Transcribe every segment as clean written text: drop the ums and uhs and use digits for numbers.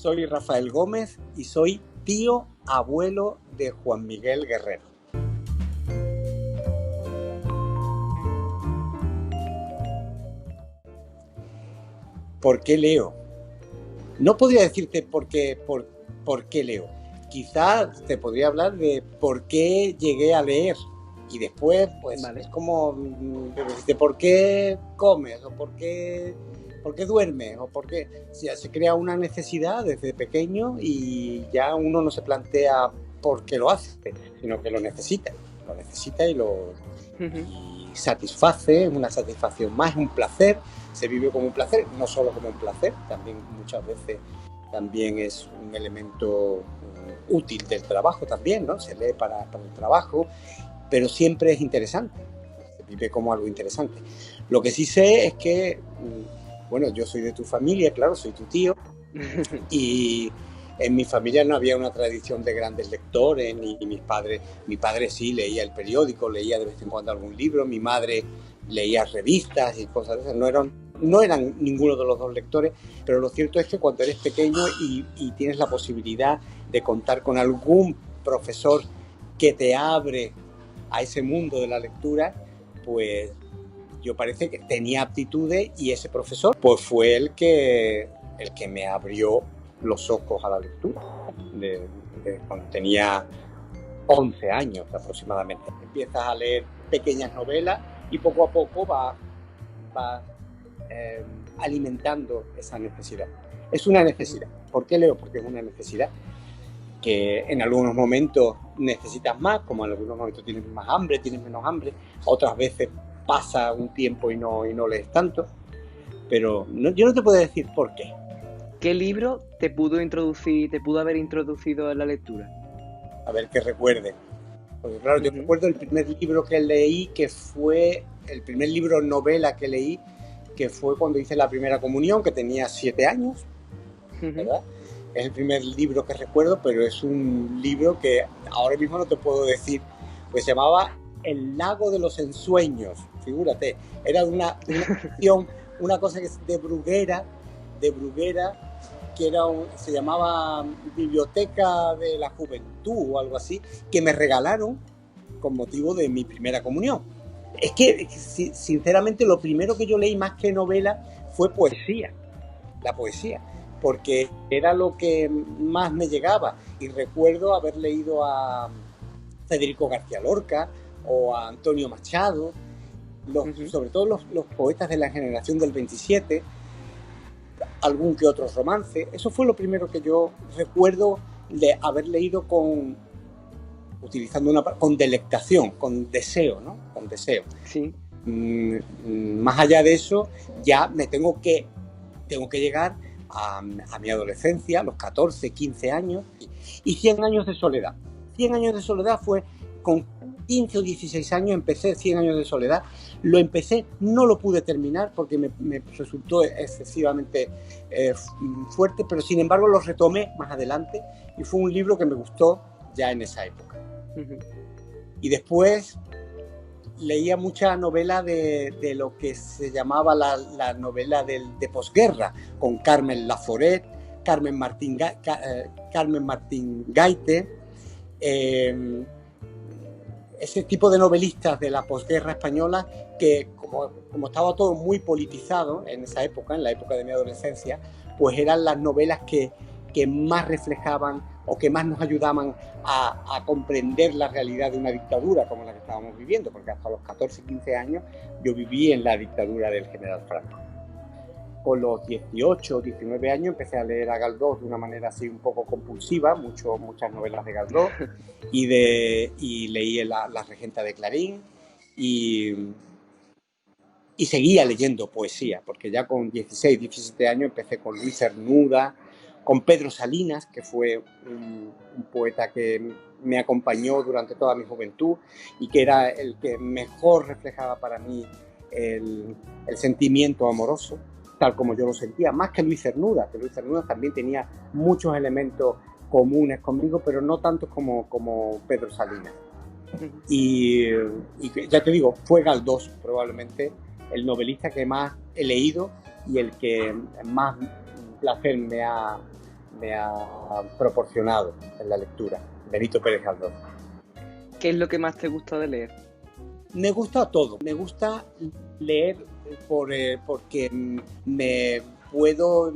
Soy Rafael Gómez y soy tío abuelo de Juan Miguel Guerrero. ¿Por qué leo? No podría decirte por qué leo. Quizás te podría hablar de por qué llegué a leer. Y después, pues, vale, es como de por qué comes, o por qué duermes, o por qué... Se crea una necesidad desde pequeño y ya uno no se plantea por qué lo hace, sino que lo necesita y satisface, es una satisfacción más, es un placer, se vive como un placer, no solo como un placer, también muchas veces también es un elemento útil del trabajo también, ¿no? Se lee para el trabajo, pero siempre es interesante, se vive como algo interesante. Lo que sí sé es que, bueno, yo soy de tu familia, claro, soy tu tío, y en mi familia no había una tradición de grandes lectores, ni mi padre sí leía el periódico, leía de vez en cuando algún libro, mi madre leía revistas y cosas de esas, no eran ninguno de los dos lectores, pero lo cierto es que cuando eres pequeño y tienes la posibilidad de contar con algún profesor que te abre a ese mundo de la lectura, pues yo parece que tenía aptitudes y ese profesor pues fue el que me abrió los ojos a la lectura de cuando tenía 11 años aproximadamente. Empiezas a leer pequeñas novelas y poco a poco vas alimentando esa necesidad. Es una necesidad. ¿Por qué leo? Porque es una necesidad que en algunos momentos necesitas más, como en algunos momentos tienes más hambre, tienes menos hambre, otras veces pasa un tiempo y no lees tanto, pero yo no te puedo decir por qué. ¿Qué libro te pudo haber introducido en la lectura? A ver, que recuerde. Porque claro, yo recuerdo el primer libro que leí, que fue el primer libro novela que leí, que fue cuando hice la primera comunión, que tenía 7 años, ¿verdad? Es el primer libro que recuerdo, pero es un libro que ahora mismo no te puedo decir, pues se llamaba El lago de los ensueños, figúrate, era una ficción, una cosa que es de Bruguera, que se llamaba Biblioteca de la Juventud o algo así, que me regalaron con motivo de mi primera comunión. Es que, sinceramente, lo primero que yo leí más que novela fue poesía, la poesía, porque era lo que más me llegaba. Y recuerdo haber leído a Federico García Lorca o a Antonio Machado, sobre todo los poetas de la generación del 27, algún que otro romance. Eso fue lo primero que yo recuerdo de haber leído con delectación, con deseo, ¿no? Con deseo. Sí. Más allá de eso, ya me tengo que llegar a mi adolescencia, a los 14, 15 años, y 100 años de soledad. 100 años de soledad fue con 15 o 16 años, empecé 100 años de soledad. Lo empecé, no lo pude terminar porque me resultó excesivamente fuerte, pero sin embargo lo retomé más adelante y fue un libro que me gustó ya en esa época. Y después leía mucha novela de lo que se llamaba la novela de posguerra, con Carmen Laforet, Carmen Martín Gaite, ese tipo de novelistas de la posguerra española que, como estaba todo muy politizado en esa época, en la época de mi adolescencia, pues eran las novelas que más reflejaban o que más nos ayudaban a comprender la realidad de una dictadura como la que estábamos viviendo, porque hasta los 14, 15 años yo viví en la dictadura del general Franco. Con los 18 o 19 años empecé a leer a Galdós de una manera así un poco compulsiva, muchas novelas de Galdós, y leí la Regenta de Clarín, y seguía leyendo poesía, porque ya con 16, 17 años empecé con Luis Cernuda, con Pedro Salinas, que fue un poeta que me acompañó durante toda mi juventud y que era el que mejor reflejaba para mí el sentimiento amoroso, tal como yo lo sentía, más que Luis Cernuda, que Luis Cernuda también tenía muchos elementos comunes conmigo, pero no tantos como Pedro Salinas. Y ya te digo, fue Galdós probablemente el novelista que más he leído y el que más placer me ha me ha proporcionado en la lectura, Benito Pérez Galdós. ¿Qué es lo que más te gusta de leer? Me gusta todo. Me gusta leer porque me puedo,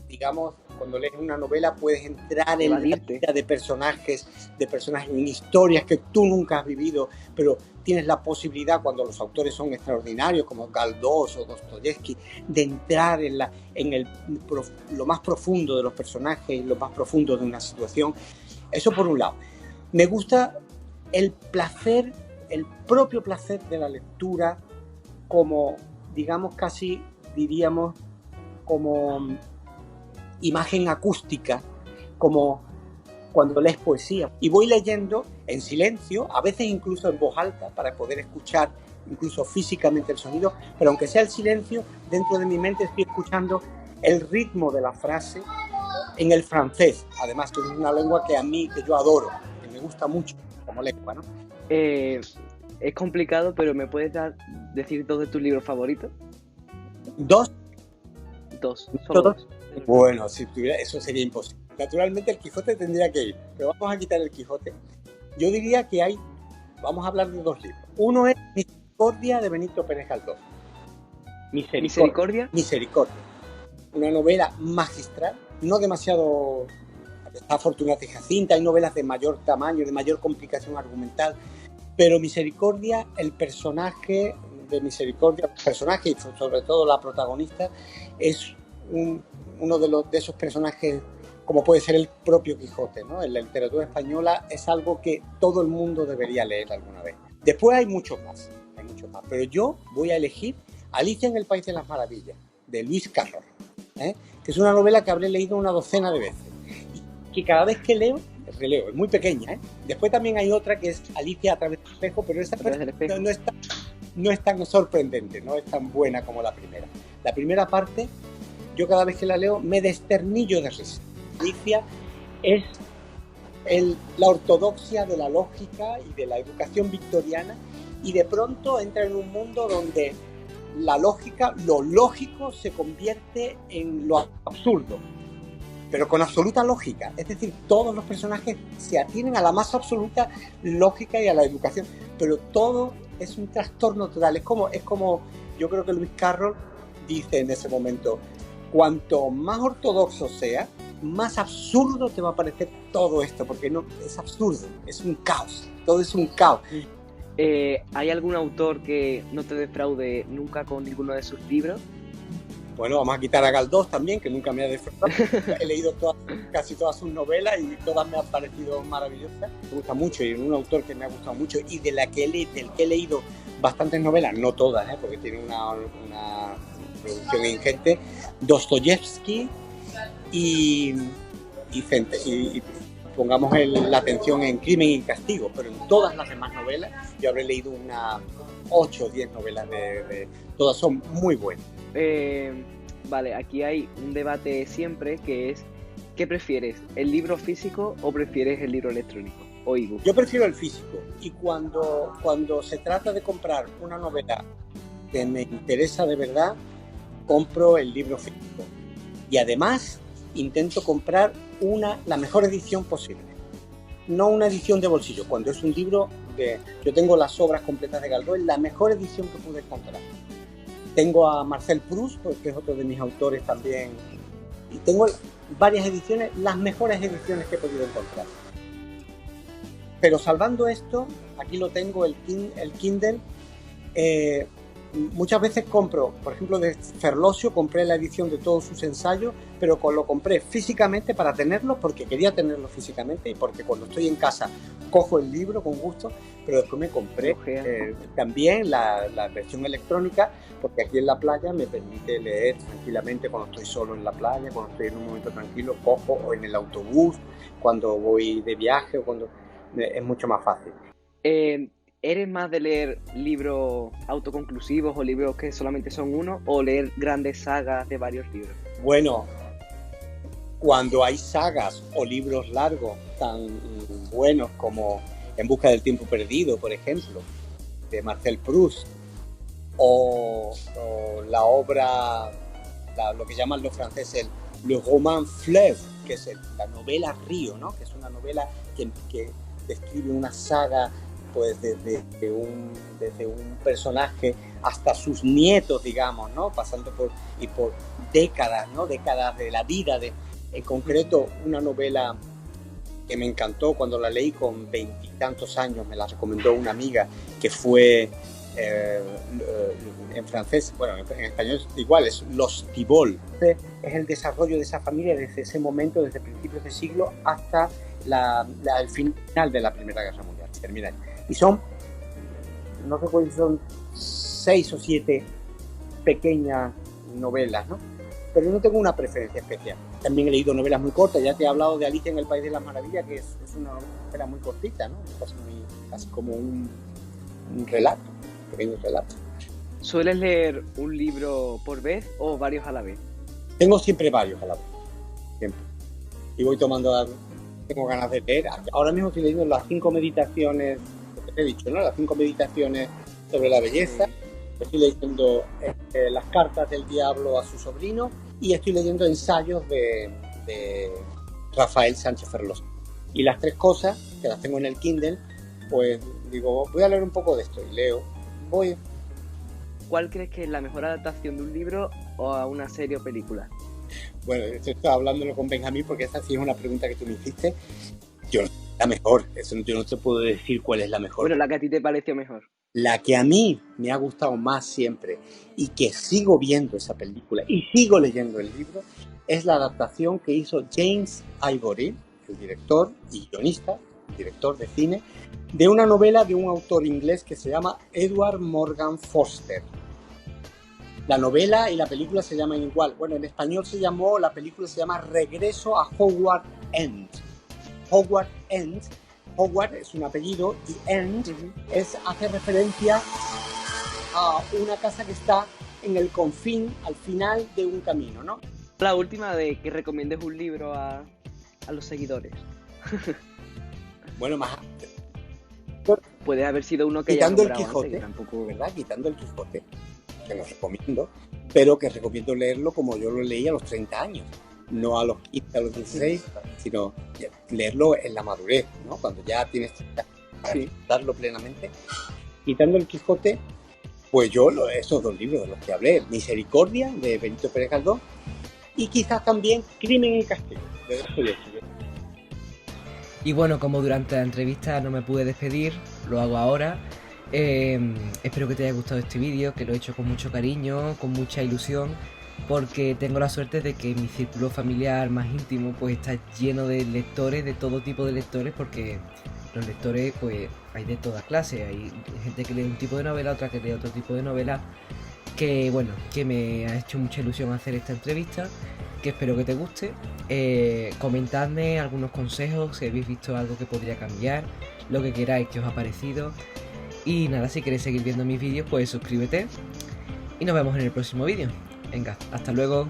digamos, cuando lees una novela puedes entrar en la vida de personajes, en historias que tú nunca has vivido, pero tienes la posibilidad, cuando los autores son extraordinarios, como Galdós o Dostoyevsky, de entrar en lo más profundo de los personajes, lo más profundo de una situación. Eso por un lado. Me gusta el propio placer de la lectura, como, digamos, casi diríamos, como imagen acústica, como cuando lees poesía. Y voy leyendo en silencio, a veces incluso en voz alta, para poder escuchar incluso físicamente el sonido, pero aunque sea el silencio, dentro de mi mente estoy escuchando el ritmo de la frase en el francés, además que es una lengua que yo adoro, que me gusta mucho como lengua, ¿no? Es complicado, pero ¿me puedes decir 2 de tus libros favoritos? 2. 2, solo 2. Bueno, si tuviera, eso sería imposible. Naturalmente el Quijote tendría que ir, pero vamos a quitar el Quijote. Yo diría que vamos a hablar de 2 libros. Uno es Misericordia, de Benito Pérez Galdós. ¿Misericordia? Misericordia. Una novela magistral, no demasiado. Está Fortunata y Jacinta, hay novelas de mayor tamaño, de mayor complicación argumental, pero Misericordia, el personaje de Misericordia, el personaje y sobre todo la protagonista, es uno de esos personajes, como puede ser el propio Quijote, ¿no? En la literatura española es algo que todo el mundo debería leer alguna vez. Después hay mucho más, pero yo voy a elegir Alicia en el País de las Maravillas, de Lewis Carroll, que es una novela que habré leído una docena de veces, y que cada vez que leo, releo, es muy pequeña, Después también hay otra que es Alicia a través del espejo, pero esta no es tan sorprendente, no es tan buena como la primera. La primera parte, yo cada vez que la leo me desternillo de risa. Alicia es la ortodoxia de la lógica y de la educación victoriana, y de pronto entra en un mundo donde la lógica, lo lógico se convierte en lo absurdo, pero con absoluta lógica. Es decir, todos los personajes se atienen a la más absoluta lógica y a la educación, pero todo es un trastorno total. Es como yo creo que Lewis Carroll dice en ese momento: cuanto más ortodoxo sea, más absurdo te va a parecer todo esto, porque no es absurdo, es un caos, todo es un caos. ¿Hay algún autor que no te defraude nunca con ninguno de sus libros? Bueno, vamos a quitar a Galdós también, que nunca me ha defraudado. He leído casi todas sus novelas y todas me han parecido maravillosas. Me gusta mucho, y un autor que me ha gustado mucho y del que he leído bastantes novelas, no todas, porque tiene una producción ingente, Dostoyevsky y pongamos la atención en Crimen y Castigo, pero en todas las demás novelas yo habré leído unas 8 o 10 novelas todas son muy buenas. Vale, aquí hay un debate siempre, que es: ¿qué prefieres, el libro físico o prefieres el libro electrónico o ebook? Yo prefiero el físico, y cuando se trata de comprar una novela que me interesa de verdad, compro el libro físico, y además intento comprar la mejor edición posible, no una edición de bolsillo. Cuando es un libro yo tengo las obras completas de Galdós, la mejor edición que pude encontrar. Tengo a Marcel Proust, que es otro de mis autores también, y tengo varias ediciones, las mejores ediciones que he podido encontrar. Pero salvando esto, aquí lo tengo, el Kindle. Muchas veces compro, por ejemplo, de Ferlosio, compré la edición de todos sus ensayos, pero lo compré físicamente para tenerlo, porque quería tenerlo físicamente y porque cuando estoy en casa cojo el libro con gusto, pero después me compré también la versión electrónica, porque aquí en la playa me permite leer tranquilamente cuando estoy solo en la playa, cuando estoy en un momento tranquilo, cojo, o en el autobús, cuando voy de viaje, o cuando es mucho más fácil. ¿Eres más de leer libros autoconclusivos o libros que solamente son uno, o leer grandes sagas de varios libros? Bueno, cuando hay sagas o libros largos tan buenos como En busca del tiempo perdido, por ejemplo, de Marcel Proust, o la obra, lo que llaman los franceses le roman fleuve, que es la novela Río, ¿no? Que es una novela que describe una saga pues desde un personaje hasta sus nietos, digamos, ¿no? Pasando por décadas, ¿no? Décadas de la vida. En concreto, una novela que me encantó cuando la leí con 20 y tantos años, me la recomendó una amiga, que fue en francés, bueno, en español igual, es Los Tibol. Es el desarrollo de esa familia desde ese momento, desde principios de siglo hasta el final de la Primera Guerra Mundial. Termina ahí. Y son, no recuerdo si son 6 o 7 pequeñas novelas, ¿no? Pero no tengo una preferencia especial. También he leído novelas muy cortas. Ya te he hablado de Alicia en el País de las Maravillas, que es una novela muy cortita, ¿no? Casi como un relato, un pequeño relato. ¿Sueles leer un libro por vez o varios a la vez? Tengo siempre varios a la vez, siempre. Y voy tomando, tengo ganas de leer. Ahora mismo estoy leyendo las 5 meditaciones, lo que te he dicho, ¿no? Las 5 meditaciones sobre la belleza. Estoy leyendo las cartas del diablo a su sobrino y estoy leyendo ensayos de Rafael Sánchez Ferlosio. Y las 3 cosas, que las tengo en el Kindle, pues digo, voy a leer un poco de esto y leo. ¿Cuál crees que es la mejor adaptación de un libro o a una serie o película? Bueno, esto estaba hablándolo con Benjamín porque esa sí es una pregunta que tú me hiciste. Yo no sé la mejor, yo no te puedo decir cuál es la mejor. Bueno, la que a ti te pareció mejor. La que a mí me ha gustado más siempre y que sigo viendo esa película y sigo leyendo el libro es la adaptación que hizo James Ivory, el director y guionista, director de cine, de una novela de un autor inglés que se llama Edward Morgan Foster. La novela y la película se llaman igual. Bueno, en español la película se llama Regreso a Hogwarts End. Hogwarts End. Hogwarts es un apellido y End hace referencia a una casa que está en el confín, al final de un camino, ¿no? La última de que recomiendes un libro a los seguidores. Bueno, más puede haber sido uno que quitando el Quijote, antes, tampoco, ¿verdad? Quitando el Quijote, que lo recomiendo, pero que recomiendo leerlo como yo lo leí a los 30 años. No a los 15, a los 16, sino leerlo en la madurez, ¿no? Cuando ya tienes que darlo plenamente. Quitando el Quijote, pues esos 2 libros de los que hablé, Misericordia, de Benito Pérez Galdós, y quizás también Crimen y Castigo, de Dostoyevski. Y bueno, como durante la entrevista no me pude despedir, lo hago ahora. Espero que te haya gustado este vídeo, que lo he hecho con mucho cariño, con mucha ilusión, porque tengo la suerte de que mi círculo familiar más íntimo pues está lleno de lectores, de todo tipo de lectores, porque los lectores pues hay de todas clases, hay gente que lee un tipo de novela, otra que lee otro tipo de novela, que bueno, que me ha hecho mucha ilusión hacer esta entrevista, que espero que te guste. Comentadme algunos consejos, si habéis visto algo que podría cambiar, lo que queráis que os ha parecido. Y nada, si queréis seguir viendo mis vídeos, pues suscríbete y nos vemos en el próximo vídeo. Venga, hasta luego.